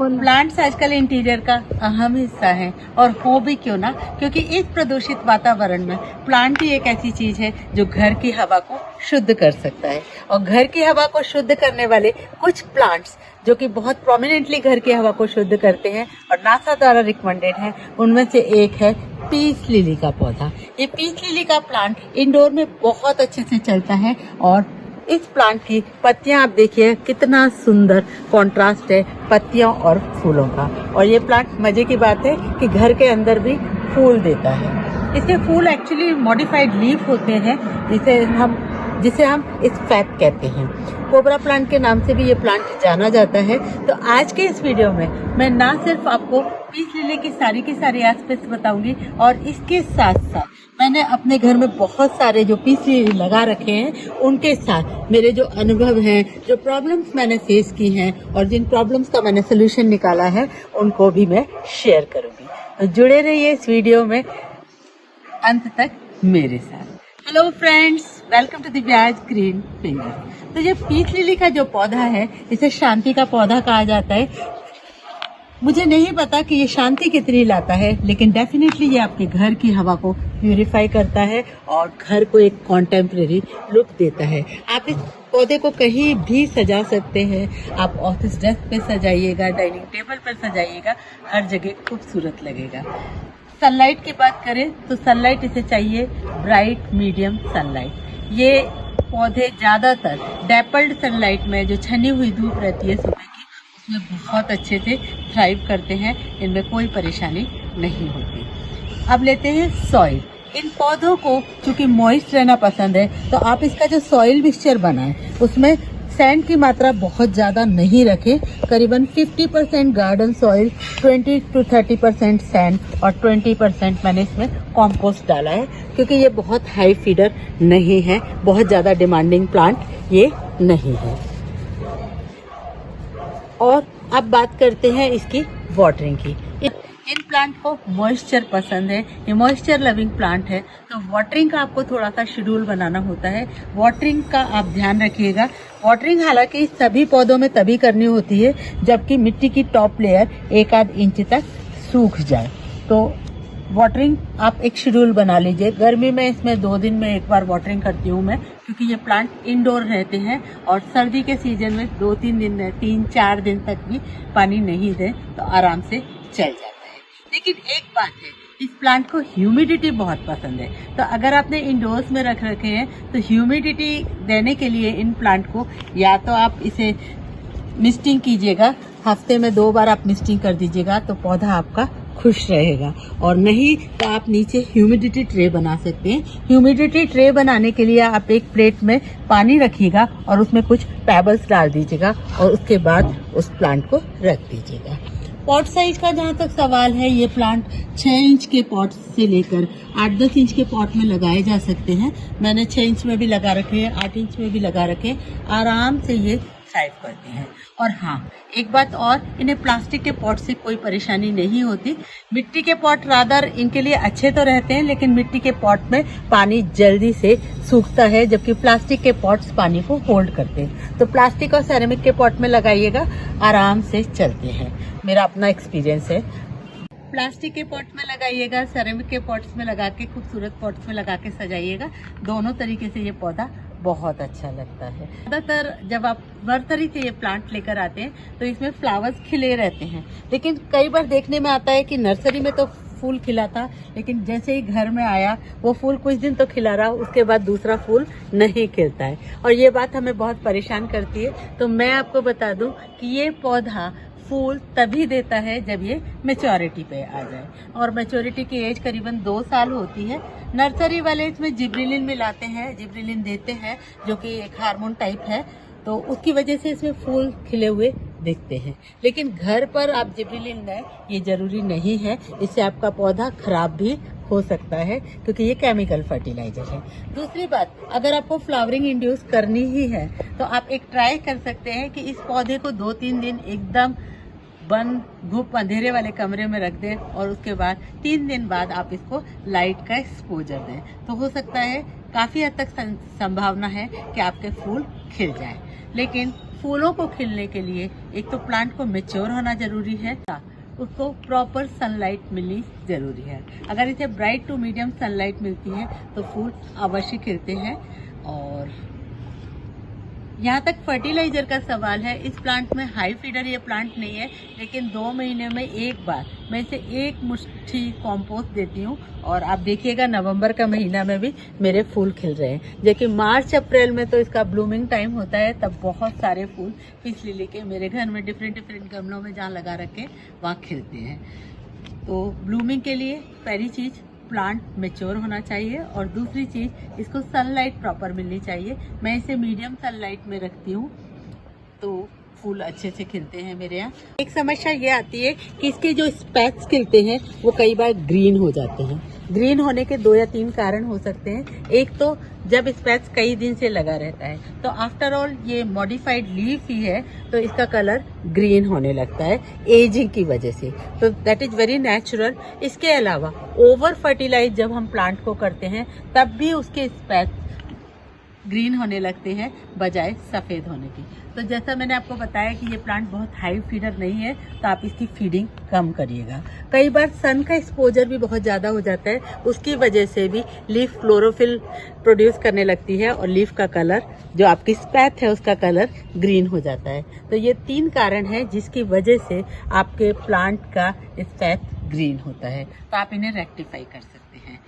Plants आजकल interior का अहम हिस्सा है और हो भी क्यों ना, क्योंकि इस प्रदूषित वातावरण में प्लांट ही एक ऐसी चीज है जो घर की हवा को शुद्ध कर सकता है। और घर की हवा को शुद्ध करने वाले कुछ प्लांट्स जो कि बहुत प्रोमिनेंटली घर की हवा को शुद्ध करते हैं और नासा द्वारा रिकमेंडेड है, उनमें से एक है पीस लिली का पौधा। ये पीस लिली का प्लांट इंडोर में बहुत अच्छे से चलता है और इस प्लांट की पत्तियां आप देखिए कितना सुंदर कंट्रास्ट है पत्तियों और फूलों का। और ये प्लांट मजे की बात है कि घर के अंदर भी फूल देता है। इसके फूल एक्चुअली मॉडिफाइड लीफ होते हैं जिसे हम स्पैक कहते हैं। कोबरा प्लांट के नाम से भी ये प्लांट जाना जाता है। तो आज के इस वीडियो में मैं ना सिर्फ आपको पीस लिली की सारी एस्पेक्ट्स बताऊंगी और इसके साथ साथ मैंने अपने घर में बहुत सारे जो पीस लिली लगा रखे हैं उनके साथ मेरे जो अनुभव हैं, जो प्रॉब्लम्स मैंने फेस की हैं और जिन प्रॉब्लम्स का मैंने सोल्यूशन निकाला है उनको भी मैं शेयर करूंगी। तो जुड़े रहिए इस वीडियो में अंत तक मेरे साथ। Hello friends, welcome to Divya's green finger. तो ये पीस लिली का जो पौधा है इसे शांति का पौधा कहा जाता है। मुझे नहीं पता कि ये शांति कितनी लाता है, लेकिन डेफिनेटली ये आपके घर की हवा को प्यूरिफाई करता है और घर को एक कॉन्टेम्परेरी लुक देता है। आप इस पौधे को कहीं भी सजा सकते हैं। आप ऑफिस डेस्क पे सजाइएगा, डाइनिंग टेबल पर सजाइएगा, हर जगह खूबसूरत लगेगा। सनलाइट की बात करें तो सनलाइट इसे चाहिए ब्राइट मीडियम सनलाइट। ये पौधे ज़्यादातर डेपल्ड सनलाइट में जो छनी हुई धूप रहती है सुबह की, उसमें बहुत अच्छे से थ्राइव करते हैं। इनमें कोई परेशानी नहीं होती। अब लेते हैं सॉइल। इन पौधों को चूंकि मॉइस्ट रहना पसंद है तो आप इसका जो सॉइल मिक्सचर बनाएं उसमें सैंड की मात्रा बहुत ज़्यादा नहीं रखें। करीबन 50% गार्डन सॉइल, 20 to 30% सैंड और 20% मैंने इसमें कॉम्पोस्ट डाला है, क्योंकि ये बहुत हाई फीडर नहीं है, बहुत ज़्यादा डिमांडिंग प्लांट ये नहीं है। और अब बात करते हैं इसकी वाटरिंग की। इन प्लांट को मॉइस्चर पसंद है, ये मॉइस्चर लविंग प्लांट है, तो वाटरिंग का आपको थोड़ा सा शेड्यूल बनाना होता है। वाटरिंग का आप ध्यान रखिएगा। वाटरिंग हालांकि सभी पौधों में तभी करनी होती है जबकि मिट्टी की टॉप लेयर 1-8 इंच तक सूख जाए। तो वाटरिंग आप एक शेड्यूल बना लीजिए। गर्मी में इसमें 2 दिन में एक बार वाटरिंग करती हूँ मैं, क्योंकि ये प्लांट इंडोर रहते हैं और सर्दी के सीजन में 2-3 दिन में 3-4 दिन तक भी पानी नहीं दे तो आराम से चल जाता है। लेकिन एक बात है, इस प्लांट को ह्यूमिडिटी बहुत पसंद है। तो अगर आपने इंडोर्स में रख रखे हैं तो ह्यूमिडिटी देने के लिए इन प्लांट को या तो आप इसे मिस्टिंग कीजिएगा, हफ्ते में 2 बार आप मिस्टिंग कर दीजिएगा तो पौधा आपका खुश रहेगा। और नहीं तो आप नीचे ह्यूमिडिटी ट्रे बना सकते हैं। ह्यूमिडिटी ट्रे बनाने के लिए आप एक प्लेट में पानी रखिएगा और उसमें कुछ पेबल्स डाल दीजिएगा और उसके बाद उस प्लांट को रख दीजिएगा। पॉट साइज का जहाँ तक सवाल है, ये प्लांट 6 इंच के पॉट से लेकर 8-10 इंच के पॉट में लगाए जा सकते हैं। मैंने 6 इंच में भी लगा रखे हैं, 8 इंच में भी लगा रखे हैं। आराम से ये थ्राइव करते हैं। और हाँ, एक बात और, इन्हें प्लास्टिक के पॉट से कोई परेशानी नहीं होती। मिट्टी के पॉट रादर इनके लिए अच्छे तो रहते हैं, लेकिन मिट्टी के पॉट में पानी जल्दी से सूखता है, जबकि प्लास्टिक के पॉट्स पानी को होल्ड करते हैं। तो प्लास्टिक और सेरेमिक के पॉट में लगाइएगा, आराम से चलते हैं। मेरा अपना एक्सपीरियंस है। प्लास्टिक के पॉट में लगाइएगा, सेरेमिक के पॉट्स में लगा के, खूबसूरत पॉट्स में लगा के सजाइएगा। दोनों तरीके से ये पौधा बहुत अच्छा लगता है। ज़्यादातर जब आप नर्सरी से ये प्लांट लेकर आते हैं तो इसमें फ्लावर्स खिले रहते हैं, लेकिन कई बार देखने में आता है कि नर्सरी में तो फूल खिला था, लेकिन जैसे ही घर में आया वो फूल कुछ दिन तो खिला रहा, उसके बाद दूसरा फूल नहीं खिलता है और ये बात हमें बहुत परेशान करती है। तो मैं आपको बता दूं कि ये पौधा फूल तभी देता है जब ये मैच्योरिटी पे आ जाए, और मैच्योरिटी की एज करीबन 2 साल होती है। नर्सरी वाले इसमें जिब्रेलिन मिलाते हैं, जिब्रेलिन देते हैं, जो कि एक हार्मोन टाइप है, तो उसकी वजह से इसमें फूल खिले हुए दिखते हैं। लेकिन घर पर आप जिब्रेलिन दें ये जरूरी नहीं है, इससे आपका पौधा खराब भी हो सकता है, क्योंकि ये केमिकल फर्टिलाइजर है। दूसरी बात, अगर आपको फ्लावरिंग इंड्यूस करनी ही है तो आप एक ट्राई कर सकते हैं कि इस पौधे को 2-3 दिन एकदम बंद धूप अंधेरे वाले कमरे में रख दें और उसके बाद 3 दिन बाद आप इसको लाइट का एक्सपोजर दें, तो हो सकता है काफ़ी हद तक संभावना है कि आपके फूल खिल जाए। लेकिन फूलों को खिलने के लिए एक तो प्लांट को मैच्योर होना जरूरी है, उसको प्रॉपर सनलाइट मिलनी जरूरी है। अगर इसे ब्राइट टू मीडियम सनलाइट मिलती है तो फूल अवश्य खिलते हैं। और यहाँ तक फर्टिलाइजर का सवाल है, इस प्लांट में हाई फीडर ये प्लांट नहीं है, लेकिन 2 महीने में एक बार मैं इसे 1 मुट्ठी कॉम्पोस्ट देती हूँ। और आप देखिएगा नवंबर का महीना में भी मेरे फूल खिल रहे हैं, जबकि मार्च अप्रैल में तो इसका ब्लूमिंग टाइम होता है, तब बहुत सारे फूल पीस लिली के मेरे घर में डिफरेंट गमलों में जहाँ लगा रखे वहाँ खिलते हैं। तो ब्लूमिंग के लिए पहली चीज़ प्लांट मैच्योर होना चाहिए, और दूसरी चीज़ इसको सनलाइट प्रॉपर मिलनी चाहिए। मैं इसे मीडियम सनलाइट में रखती हूँ तो फूल अच्छे से खिलते हैं मेरे यहाँ। एक समस्या ये आती है कि इसके जो स्पैक्स खिलते हैं वो कई बार ग्रीन हो जाते हैं। ग्रीन होने के 2 या 3 कारण हो सकते हैं। एक तो जब स्पैक्स कई दिन से लगा रहता है तो आफ्टर ऑल ये मॉडिफाइड लीफ ही है, तो इसका कलर ग्रीन होने लगता है एजिंग की वजह से, तो दैट इज वेरी नेचुरल। इसके अलावा ओवर फर्टिलाइज जब हम प्लांट को करते हैं तब भी उसके स्पैक्स ग्रीन होने लगते हैं बजाय सफ़ेद होने की। तो जैसा मैंने आपको बताया कि ये प्लांट बहुत हाई फीडर नहीं है, तो आप इसकी फीडिंग कम करिएगा। कई बार सन का एक्सपोजर भी बहुत ज़्यादा हो जाता है, उसकी वजह से भी लीफ क्लोरोफिल प्रोड्यूस करने लगती है और लीफ का कलर, जो आपकी स्पैथ है उसका कलर ग्रीन हो जाता है। तो ये 3 कारण है जिसकी वजह से आपके प्लांट का स्पैथ ग्रीन होता है, तो आप इन्हें रेक्टिफाई कर सकते हैं।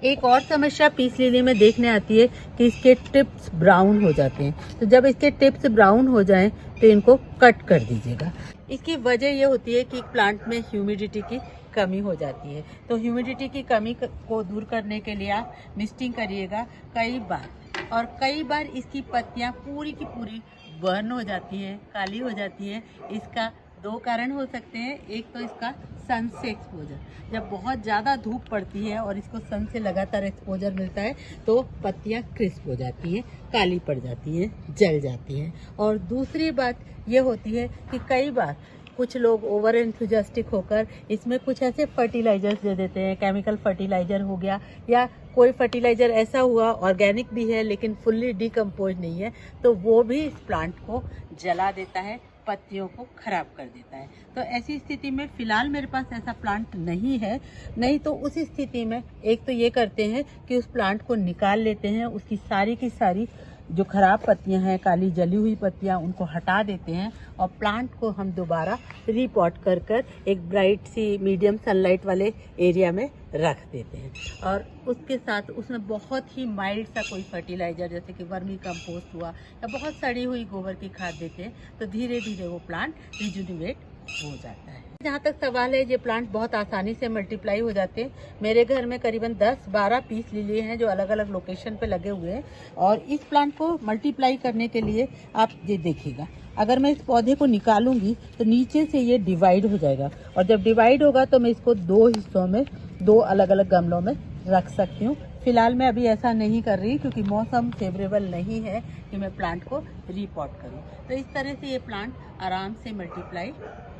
एक और समस्या पीस लिली में देखने आती है कि इसके टिप्स ब्राउन हो जाते हैं। तो जब इसके टिप्स ब्राउन हो जाएं तो इनको कट कर दीजिएगा। इसकी वजह ये होती है कि प्लांट में ह्यूमिडिटी की कमी हो जाती है। तो ह्यूमिडिटी की कमी को दूर करने के लिए आप मिस्टिंग करिएगा कई बार, और कई बार इसकी पत्तियां पूरी की पूरी बर्न हो जाती हैं, काली हो जाती हैं। इसका 2 कारण हो सकते हैं। एक तो इसका सन से एक्सपोजर, जब बहुत ज़्यादा धूप पड़ती है और इसको सन से लगातार एक्सपोजर मिलता है तो पत्तियां क्रिस्प हो जाती हैं, काली पड़ जाती हैं, जल जाती हैं। और दूसरी बात ये होती है कि कई बार कुछ लोग ओवर एंथुजियास्टिक होकर इसमें कुछ ऐसे फर्टिलाइजर्स दे देते हैं, केमिकल फर्टिलाइजर हो गया, या कोई फर्टिलाइजर ऐसा हुआ ऑर्गेनिक भी है लेकिन फुल्ली डिकम्पोज नहीं है, तो वो भी इस प्लांट को जला देता है, पत्तियों को खराब कर देता है। तो ऐसी स्थिति में फ़िलहाल मेरे पास ऐसा प्लांट नहीं है। नहीं तो उस स्थिति में एक तो ये करते हैं कि उस प्लांट को निकाल लेते हैं, उसकी सारी की सारी जो खराब पत्तियां हैं, काली जली हुई पत्तियां, उनको हटा देते हैं और प्लांट को हम दोबारा रीपॉट कर एक ब्राइट सी मीडियम सनलाइट वाले एरिया में रख देते हैं। और उसके साथ उसमें बहुत ही माइल्ड सा कोई फर्टिलाइजर जैसे कि वर्मी कंपोस्ट हुआ या बहुत सड़ी हुई गोबर की खाद देते हैं, तो धीरे धीरे वो प्लांट रिजुनिवेट हो जाता है। जहाँ तक सवाल है, ये प्लांट बहुत आसानी से मल्टीप्लाई हो जाते हैं। मेरे घर में करीबन 10-12 पीस लिली हैं जो अलग अलग लोकेशन पे लगे हुए हैं। और इस प्लांट को मल्टीप्लाई करने के लिए आप ये देखिएगा, अगर मैं इस पौधे को निकालूंगी तो नीचे से ये डिवाइड हो जाएगा, और जब डिवाइड होगा तो मैं इसको 2 हिस्सों में 2 अलग अलग गमलों में रख सकती हूँ। फिलहाल मैं अभी ऐसा नहीं कर रही क्योंकि मौसम फेवरेबल नहीं है कि मैं प्लांट को रीपॉट करूँ। तो इस तरह से ये प्लांट आराम से मल्टीप्लाई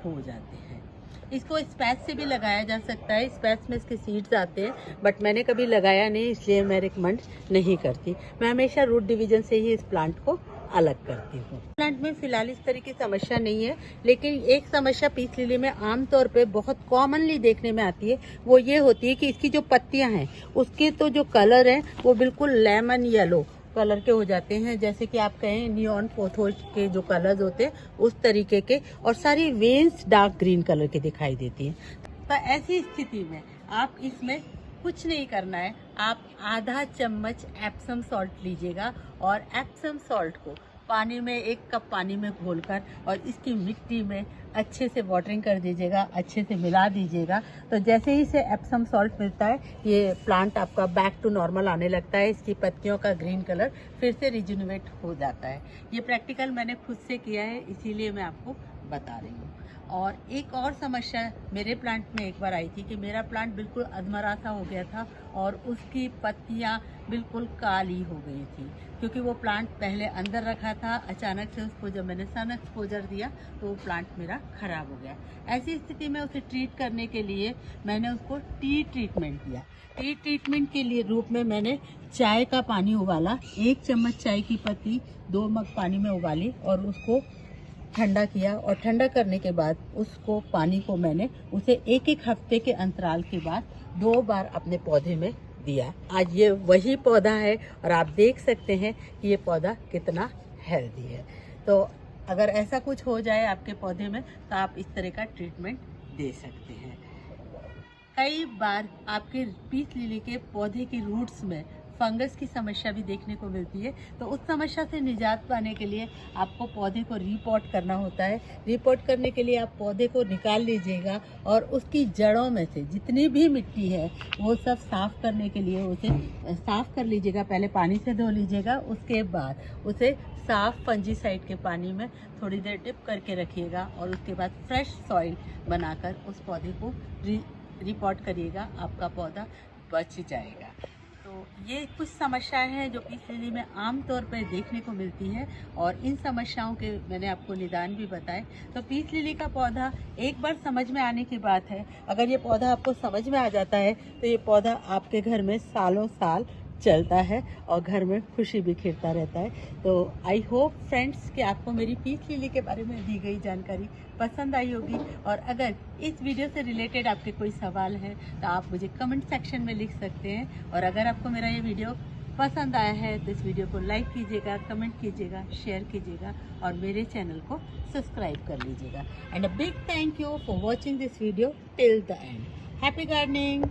हो जाते हैं। इसको स्पैच से भी लगाया जा सकता है, स्पैच में इसके सीड्स आते हैं, बट मैंने कभी लगाया नहीं, इसलिए मैं रिकमेंड नहीं करती। मैं हमेशा रूट डिवीजन से ही इस प्लांट को अलग करती हूँ। प्लांट में फिलहाल इस तरह की समस्या नहीं है, लेकिन एक समस्या पीस लिली में आमतौर पे बहुत कॉमनली देखने में आती है, वो ये होती है कि इसकी जो पत्तियां हैं उसके तो जो कलर है वो बिल्कुल लेमन येलो कलर के हो जाते हैं, जैसे कि आप कहें नियॉन फोथोज के जो कलर्स होते हैं उस तरीके के, और सारी वेन्स डार्क ग्रीन कलर की दिखाई देती हैं। तो ऐसी स्थिति में आप इसमें कुछ नहीं करना है, आप आधा चम्मच एप्सम सॉल्ट लीजिएगा और एप्सम सॉल्ट को पानी में 1 कप पानी में घोलकर और इसकी मिट्टी में अच्छे से वाटरिंग कर दीजिएगा, अच्छे से मिला दीजिएगा। तो जैसे ही इसे एप्सम सॉल्ट मिलता है ये प्लांट आपका बैक टू नॉर्मल आने लगता है, इसकी पत्तियों का ग्रीन कलर फिर से रिजुनवेट हो जाता है। ये प्रैक्टिकल मैंने खुद से किया है, इसीलिए मैं आपको बता रही हूँ। और एक और समस्या मेरे प्लांट में एक बार आई थी कि मेरा प्लांट बिल्कुल अधमरा सा हो गया था और उसकी पत्तियां बिल्कुल काली हो गई थी, क्योंकि वो प्लांट पहले अंदर रखा था। अचानक से उसको जब मैंने सन एक्सपोजर दिया तो वो प्लांट मेरा खराब हो गया। ऐसी स्थिति में उसे ट्रीट करने के लिए मैंने उसको टी ट्रीटमेंट दिया। टी ट्रीटमेंट के लिए रूप में मैंने चाय का पानी उबाला, 1 चम्मच चाय की पत्ती 2 मग पानी में उबाली और उसको ठंडा किया, और ठंडा करने के बाद उसको पानी को मैंने उसे 1-1 हफ्ते के अंतराल के बाद 2 बार अपने पौधे में दिया। आज ये वही पौधा है और आप देख सकते हैं कि ये पौधा कितना हेल्दी है। तो अगर ऐसा कुछ हो जाए आपके पौधे में तो आप इस तरह का ट्रीटमेंट दे सकते हैं। कई बार आपके पीस लिली के पौधे की रूट्स में फंगस की समस्या भी देखने को मिलती है, तो उस समस्या से निजात पाने के लिए आपको पौधे को रिपोर्ट करना होता है। रिपोर्ट करने के लिए आप पौधे को निकाल लीजिएगा और उसकी जड़ों में से जितनी भी मिट्टी है वो सब साफ करने के लिए उसे साफ कर लीजिएगा। पहले पानी से धो लीजिएगा, उसके बाद उसे साफ फंजीसाइड के पानी में थोड़ी देर डिप करके रखिएगा और उसके बाद फ्रेश सॉइल बनाकर उस पौधे को रिपोर्ट करिएगा, आपका पौधा बच जाएगा। तो ये कुछ समस्याएं हैं जो पीस लिली में आमतौर पर देखने को मिलती है और इन समस्याओं के मैंने आपको निदान भी बताए। तो पीस लिली का पौधा एक बार समझ में आने की बात है। अगर ये पौधा आपको समझ में आ जाता है तो ये पौधा आपके घर में सालों साल चलता है और घर में खुशी बिखेरता रहता है। तो आई होप फ्रेंड्स कि आपको मेरी पीस लिली के बारे में दी गई जानकारी पसंद आई होगी, और अगर इस वीडियो से रिलेटेड आपके कोई सवाल है तो आप मुझे कमेंट सेक्शन में लिख सकते हैं। और अगर आपको मेरा ये वीडियो पसंद आया है तो इस वीडियो को लाइक कीजिएगा, कमेंट कीजिएगा, शेयर कीजिएगा और मेरे चैनल को सब्सक्राइब कर लीजिएगा। And a big thank you for watching this video till the end. Happy gardening.